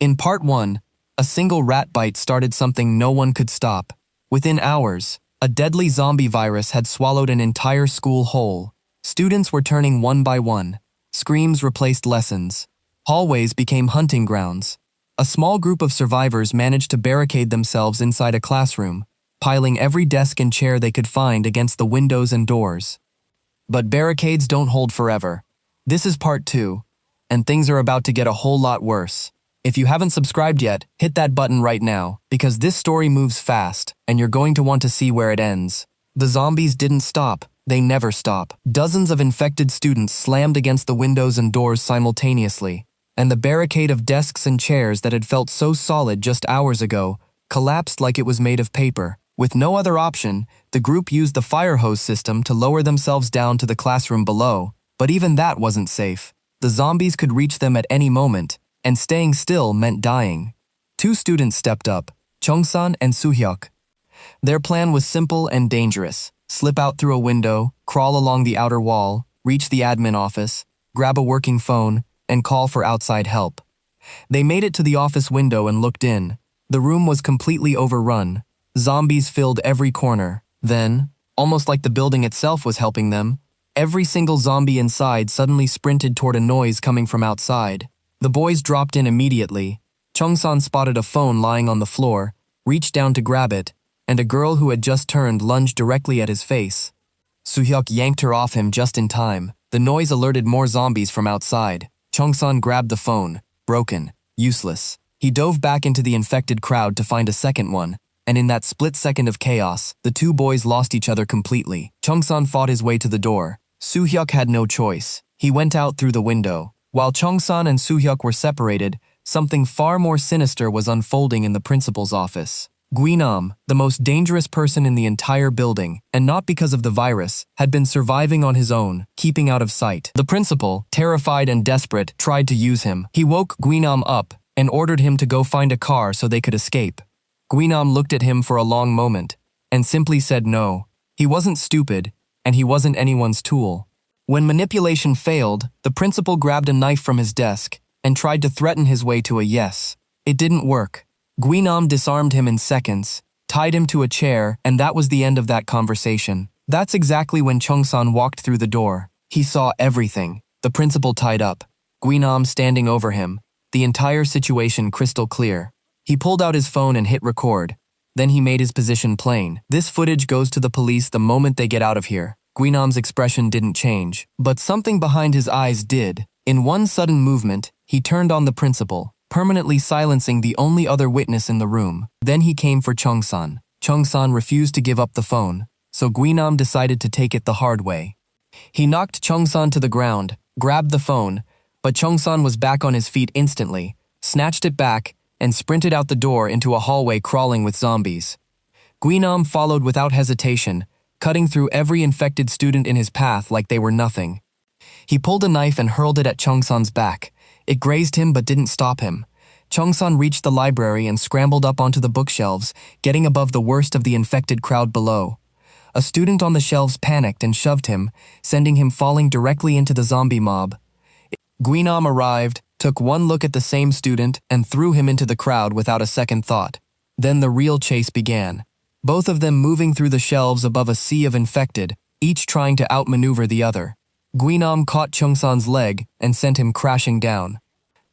In part 1, a single rat bite started something no one could stop. Within hours, a deadly zombie virus had swallowed an entire school whole. Students were turning one by one. Screams replaced lessons. Hallways became hunting grounds. A small group of survivors managed to barricade themselves inside a classroom, piling every desk and chair they could find against the windows and doors. But barricades don't hold forever. This is part 2, and things are about to get a whole lot worse. If you haven't subscribed yet, hit that button right now, because this story moves fast, and you're going to want to see where it ends. The zombies didn't stop. They never stop. Dozens of infected students slammed against the windows and doors simultaneously, and the barricade of desks and chairs that had felt so solid just hours ago collapsed like it was made of paper. With no other option, the group used the fire hose system to lower themselves down to the classroom below, but even that wasn't safe. The zombies could reach them at any moment, and staying still meant dying. 2 students stepped up, Chungsan and Soohyuk. Their plan was simple and dangerous. Slip out through a window, crawl along the outer wall, reach the admin office, grab a working phone, and call for outside help. They made it to the office window and looked in. The room was completely overrun. Zombies filled every corner. Then, almost like the building itself was helping them, every single zombie inside suddenly sprinted toward a noise coming from outside. The boys dropped in immediately. Chungsan spotted a phone lying on the floor, reached down to grab it, and a girl who had just turned lunged directly at his face. Soohyuk yanked her off him just in time. The noise alerted more zombies from outside. Chungsan grabbed the phone. Broken. Useless. He dove back into the infected crowd to find a second one, and in that split second of chaos, the 2 boys lost each other completely. Chungsan fought his way to the door. Soohyuk had no choice. He went out through the window. While Chungsan and Soohyuk were separated, something far more sinister was unfolding in the principal's office. Guinam, the most dangerous person in the entire building, and not because of the virus, had been surviving on his own, keeping out of sight. The principal, terrified and desperate, tried to use him. He woke Guinam up and ordered him to go find a car so they could escape. Guinam looked at him for a long moment and simply said no. He wasn't stupid, and he wasn't anyone's tool. When manipulation failed, the principal grabbed a knife from his desk and tried to threaten his way to a yes. It didn't work. Guinam disarmed him in seconds, tied him to a chair, and that was the end of that conversation. That's exactly when Chungsan walked through the door. He saw everything. The principal tied up, Guinam standing over him, the entire situation crystal clear. He pulled out his phone and hit record. Then he made his position plain. This footage goes to the police the moment they get out of here. Guinam's expression didn't change, but something behind his eyes did. In one sudden movement, he turned on the principal, permanently silencing the only other witness in the room. Then he came for Chungsan. Chungsan refused to give up the phone, so Guinam decided to take it the hard way. He knocked Chungsan to the ground, grabbed the phone, but Chungsan was back on his feet instantly, snatched it back, and sprinted out the door into a hallway crawling with zombies. Guinam followed without hesitation, cutting through every infected student in his path like they were nothing. He pulled a knife and hurled it at Chungsan's back. It grazed him but didn't stop him. Chungsan reached the library and scrambled up onto the bookshelves, getting above the worst of the infected crowd below. A student on the shelves panicked and shoved him, sending him falling directly into the zombie mob. Guinam arrived, took one look at the same student, and threw him into the crowd without a second thought. Then the real chase began. Both of them moving through the shelves above a sea of infected, each trying to outmaneuver the other. Guinam caught Chungsan's leg and sent him crashing down.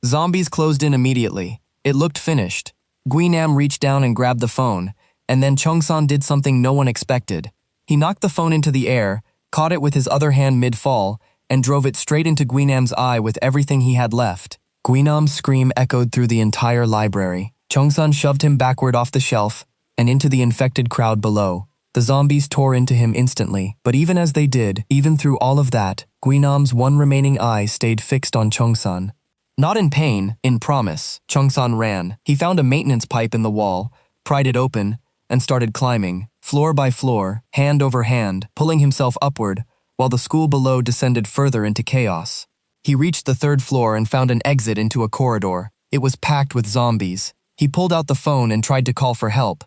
Zombies closed in immediately. It looked finished. Guinam reached down and grabbed the phone, and then Chungsan did something no one expected. He knocked the phone into the air, caught it with his other hand mid-fall, and drove it straight into Guinam's eye with everything he had left. Guinam's scream echoed through the entire library. Chungsan shoved him backward off the shelf and into the infected crowd below. The zombies tore into him instantly, but even as they did, even through all of that, Guinam's one remaining eye stayed fixed on Chungsan. Not in pain, in promise, Chungsan ran. He found a maintenance pipe in the wall, pried it open, and started climbing, floor by floor, hand over hand, pulling himself upward, while the school below descended further into chaos. He reached the 3rd floor and found an exit into a corridor. It was packed with zombies. He pulled out the phone and tried to call for help.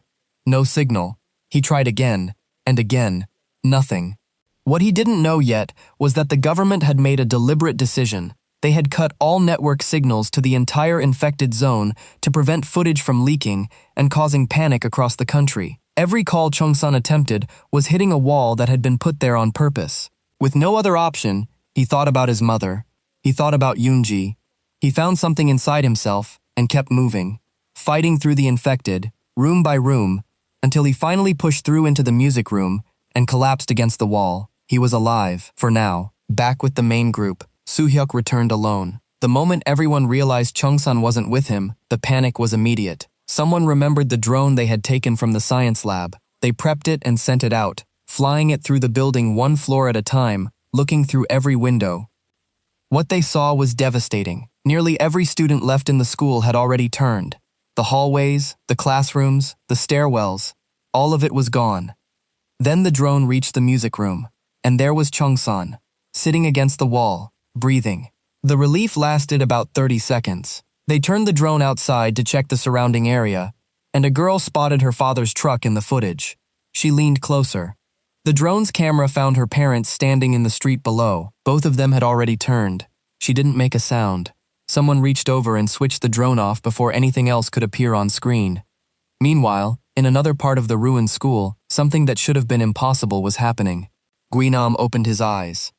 No signal. He tried again, and again. Nothing. What he didn't know yet was that the government had made a deliberate decision. They had cut all network signals to the entire infected zone to prevent footage from leaking and causing panic across the country. Every call Chungsan attempted was hitting a wall that had been put there on purpose. With no other option, he thought about his mother. He thought about Yoonji. He found something inside himself and kept moving, fighting through the infected, room by room, until he finally pushed through into the music room and collapsed against the wall. He was alive, for now. Back with the main group, Soo-hyuk returned alone. The moment everyone realized Chungsan wasn't with him, the panic was immediate. Someone remembered the drone they had taken from the science lab. They prepped it and sent it out, flying it through the building one floor at a time, looking through every window. What they saw was devastating. Nearly every student left in the school had already turned. The hallways, the classrooms, the stairwells, all of it was gone. Then the drone reached the music room, and there was Chungsan, sitting against the wall, breathing. The relief lasted about 30 seconds. They turned the drone outside to check the surrounding area, and a girl spotted her father's truck in the footage. She leaned closer. The drone's camera found her parents standing in the street below. Both of them had already turned. She didn't make a sound. Someone reached over and switched the drone off before anything else could appear on screen. Meanwhile, in another part of the ruined school, something that should have been impossible was happening. Guinam opened his eyes.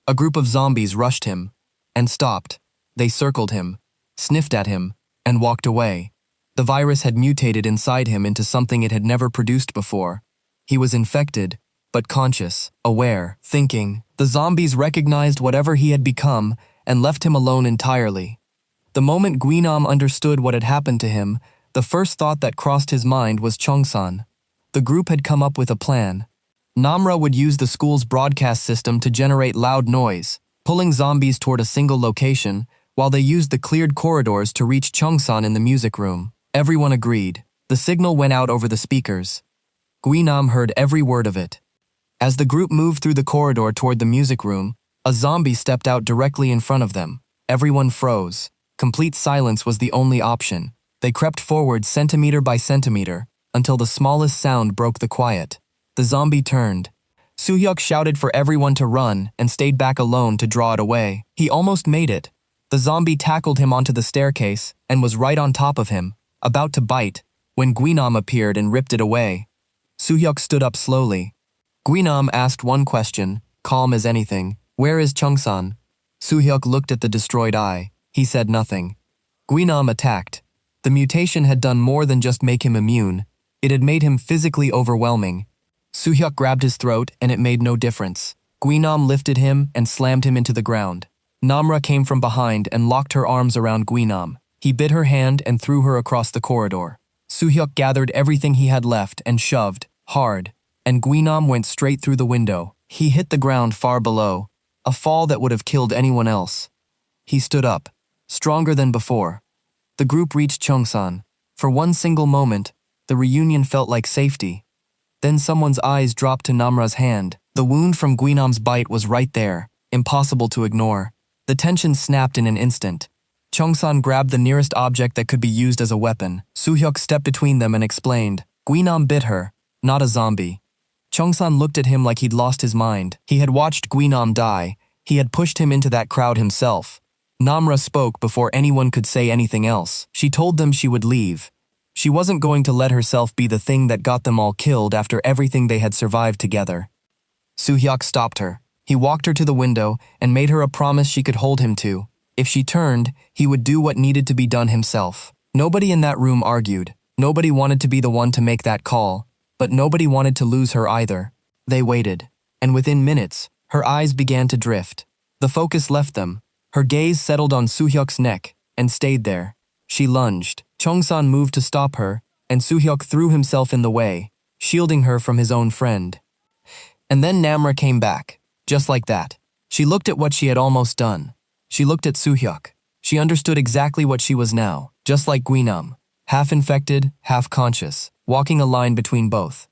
A group of zombies rushed him and stopped. They circled him, sniffed at him, and walked away. The virus had mutated inside him into something it had never produced before. He was infected, but conscious, aware, thinking. The zombies recognized whatever he had become and left him alone entirely. The moment Guinam understood what had happened to him, the first thought that crossed his mind was Chungsan. The group had come up with a plan. Namra would use the school's broadcast system to generate loud noise, pulling zombies toward a single location, while they used the cleared corridors to reach Chungsan in the music room. Everyone agreed. The signal went out over the speakers. Guinam heard every word of it. As the group moved through the corridor toward the music room, a zombie stepped out directly in front of them. Everyone froze. Complete silence was the only option. They crept forward centimeter by centimeter, until the smallest sound broke the quiet. The zombie turned. Soo-hyuk shouted for everyone to run and stayed back alone to draw it away. He almost made it. The zombie tackled him onto the staircase and was right on top of him, about to bite, when Guinam appeared and ripped it away. Soo-hyuk stood up slowly. Guinam asked one question, calm as anything. "Where is Chungsan?" Soo-hyuk looked at the destroyed eye. He said nothing. Guinam attacked. The mutation had done more than just make him immune. It had made him physically overwhelming. Soo-hyuk grabbed his throat and it made no difference. Guinam lifted him and slammed him into the ground. Namra came from behind and locked her arms around Guinam. He bit her hand and threw her across the corridor. Soo-hyuk gathered everything he had left and shoved, hard, and Guinam went straight through the window. He hit the ground far below, a fall that would have killed anyone else. He stood up, stronger than before. The group reached Chungsan. For one single moment, the reunion felt like safety. Then someone's eyes dropped to Namra's hand. The wound from Guinam's bite was right there, impossible to ignore. The tension snapped in an instant. Chungsan grabbed the nearest object that could be used as a weapon. Soo-hyuk stepped between them and explained, "Guinam bit her, not a zombie." Chungsan looked at him like he'd lost his mind. He had watched Guinam die. He had pushed him into that crowd himself. Namra spoke before anyone could say anything else. She told them she would leave. She wasn't going to let herself be the thing that got them all killed after everything they had survived together. Soo-hyuk stopped her. He walked her to the window and made her a promise she could hold him to. If she turned, he would do what needed to be done himself. Nobody in that room argued. Nobody wanted to be the one to make that call, but nobody wanted to lose her either. They waited, and within minutes, her eyes began to drift. The focus left them. Her gaze settled on Soo-hyuk's neck and stayed there. She lunged. Chungsan moved to stop her, and Soo-hyuk threw himself in the way, shielding her from his own friend. And then Namra came back, just like that. She looked at what she had almost done. She looked at Soo-hyuk. She understood exactly what she was now, just like Guinam, half infected, half conscious, walking a line between both.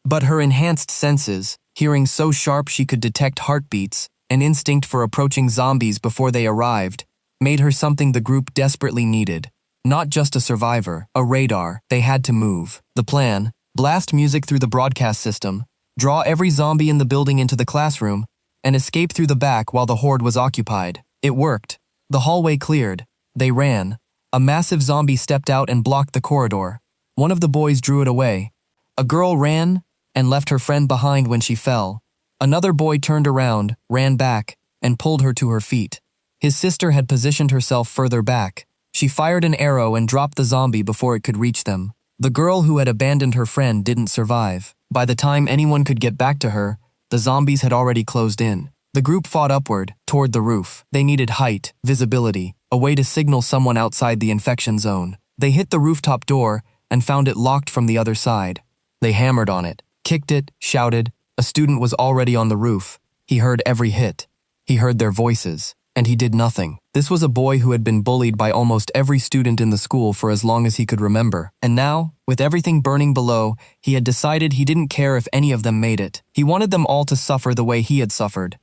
But her enhanced senses, hearing so sharp she could detect heartbeats, an instinct for approaching zombies before they arrived, made her something the group desperately needed. Not just a survivor, a radar. They had to move. The plan: blast music through the broadcast system, draw every zombie in the building into the classroom, and escape through the back while the horde was occupied. It worked. The hallway cleared. They ran. A massive zombie stepped out and blocked the corridor. One of the boys drew it away. A girl ran and left her friend behind when she fell. Another boy turned around, ran back, and pulled her to her feet. His sister had positioned herself further back. She fired an arrow and dropped the zombie before it could reach them. The girl who had abandoned her friend didn't survive. By the time anyone could get back to her, the zombies had already closed in. The group fought upward, toward the roof. They needed height, visibility, a way to signal someone outside the infection zone. They hit the rooftop door and found it locked from the other side. They hammered on it, kicked it, shouted. A student was already on the roof. He heard every hit. He heard their voices, and he did nothing. This was a boy who had been bullied by almost every student in the school for as long as he could remember. And now, with everything burning below, he had decided he didn't care if any of them made it. He wanted them all to suffer the way he had suffered.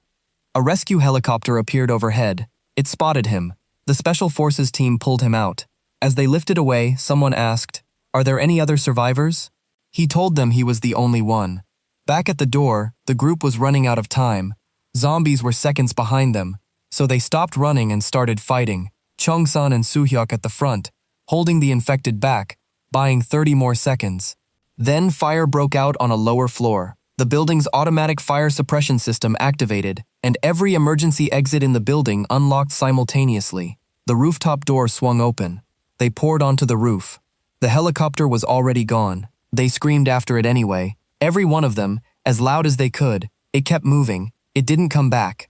A rescue helicopter appeared overhead. It spotted him. The Special Forces team pulled him out. As they lifted away, someone asked, "Are there any other survivors?" He told them he was the only one. Back at the door, the group was running out of time. Zombies were seconds behind them, so they stopped running and started fighting. Chungsan and Soohyuk at the front, holding the infected back, buying 30 more seconds. Then fire broke out on a lower floor. The building's automatic fire suppression system activated, and every emergency exit in the building unlocked simultaneously. The rooftop door swung open. They poured onto the roof. The helicopter was already gone. They screamed after it anyway. Every one of them, as loud as they could. It kept moving. It didn't come back.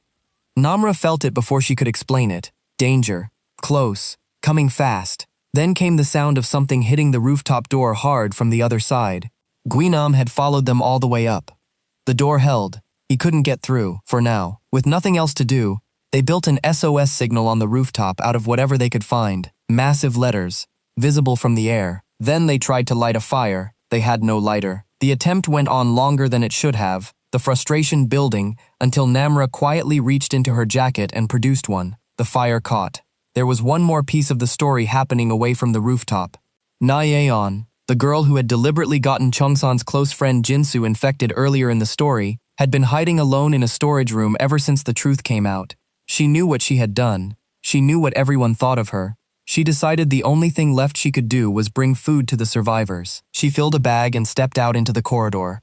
Namra felt it before she could explain it. Danger. Close. Coming fast. Then came the sound of something hitting the rooftop door hard from the other side. Guinam had followed them all the way up. The door held. He couldn't get through, for now. With nothing else to do, they built an SOS signal on the rooftop out of whatever they could find. Massive letters, visible from the air. Then they tried to light a fire. They had no lighter. The attempt went on longer than it should have, the frustration building, until Namra quietly reached into her jacket and produced one. The fire caught. There was one more piece of the story happening away from the rooftop. Na Yeon, the girl who had deliberately gotten Chungsan's close friend Jinsu infected earlier in the story, had been hiding alone in a storage room ever since the truth came out. She knew what she had done. She knew what everyone thought of her. She decided the only thing left she could do was bring food to the survivors. She filled a bag and stepped out into the corridor.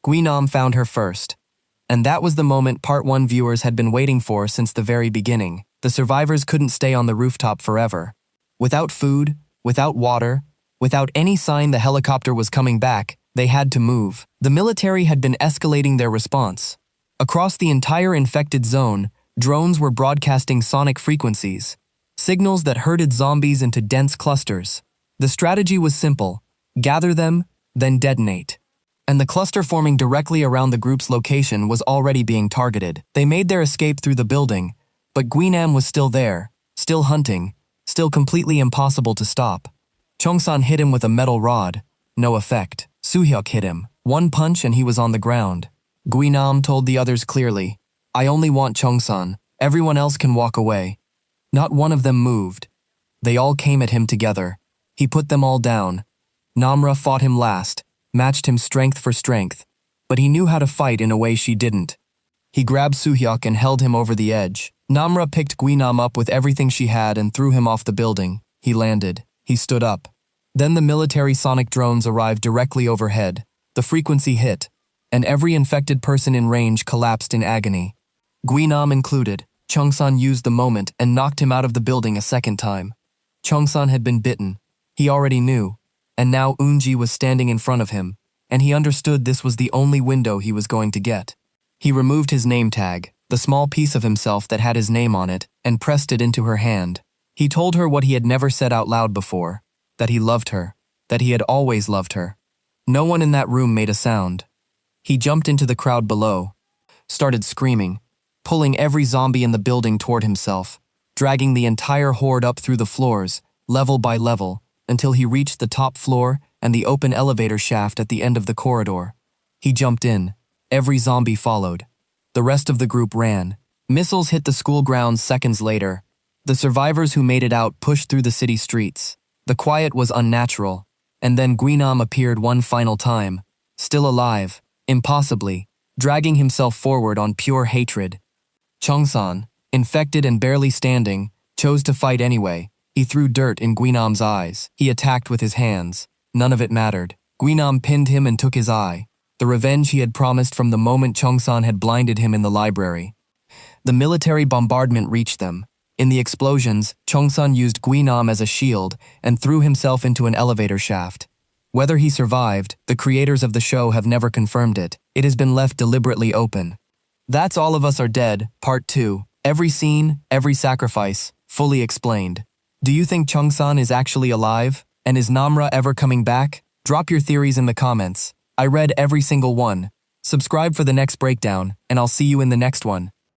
Guinam found her first. And that was the moment Part 1 viewers had been waiting for since the very beginning. The survivors couldn't stay on the rooftop forever. Without food, without water, without any sign the helicopter was coming back, they had to move. The military had been escalating their response. Across the entire infected zone, drones were broadcasting sonic frequencies, signals that herded zombies into dense clusters. The strategy was simple: gather them, then detonate. And the cluster forming directly around the group's location was already being targeted. They made their escape through the building, but Guinam was still there, still hunting, still completely impossible to stop. Chungsan hit him with a metal rod. No effect. Soohyuk hit him. One punch and he was on the ground. Guinam told the others clearly, "I only want Chungsan. Everyone else can walk away." Not one of them moved. They all came at him together. He put them all down. Namra fought him last, matched him strength for strength, but he knew how to fight in a way she didn't. He grabbed Soohyuk and held him over the edge. Namra picked Guinam up with everything she had and threw him off the building. He landed. He stood up. Then the military sonic drones arrived directly overhead. The frequency hit, and every infected person in range collapsed in agony. Guinam included. Chungsan used the moment and knocked him out of the building a second time. Chungsan had been bitten. He already knew. And now Eunji was standing in front of him, and he understood this was the only window he was going to get. He removed his name tag, the small piece of himself that had his name on it, and pressed it into her hand. He told her what he had never said out loud before, that he loved her, that he had always loved her. No one in that room made a sound. He jumped into the crowd below, started screaming, pulling every zombie in the building toward himself, dragging the entire horde up through the floors, level by level, until he reached the top floor and the open elevator shaft at the end of the corridor. He jumped in. Every zombie followed. The rest of the group ran. Missiles hit the school grounds seconds later. The survivors who made it out pushed through the city streets. The quiet was unnatural. And then Guinam appeared one final time, still alive, impossibly, dragging himself forward on pure hatred. Chungsan, infected and barely standing, chose to fight anyway. He threw dirt in Guinam's eyes. He attacked with his hands. None of it mattered. Guinam pinned him and took his eye, the revenge he had promised from the moment Chongsan had blinded him in the library. The military bombardment reached them. In the explosions, Chongsan used Guinam as a shield and threw himself into an elevator shaft. Whether he survived, the creators of the show have never confirmed it. It has been left deliberately open. That's All of Us Are Dead, Part 2. Every scene, every sacrifice, fully explained. Do you think Chongsan is actually alive? And is Namra ever coming back? Drop your theories in the comments. I read every single one. Subscribe for the next breakdown, and I'll see you in the next one.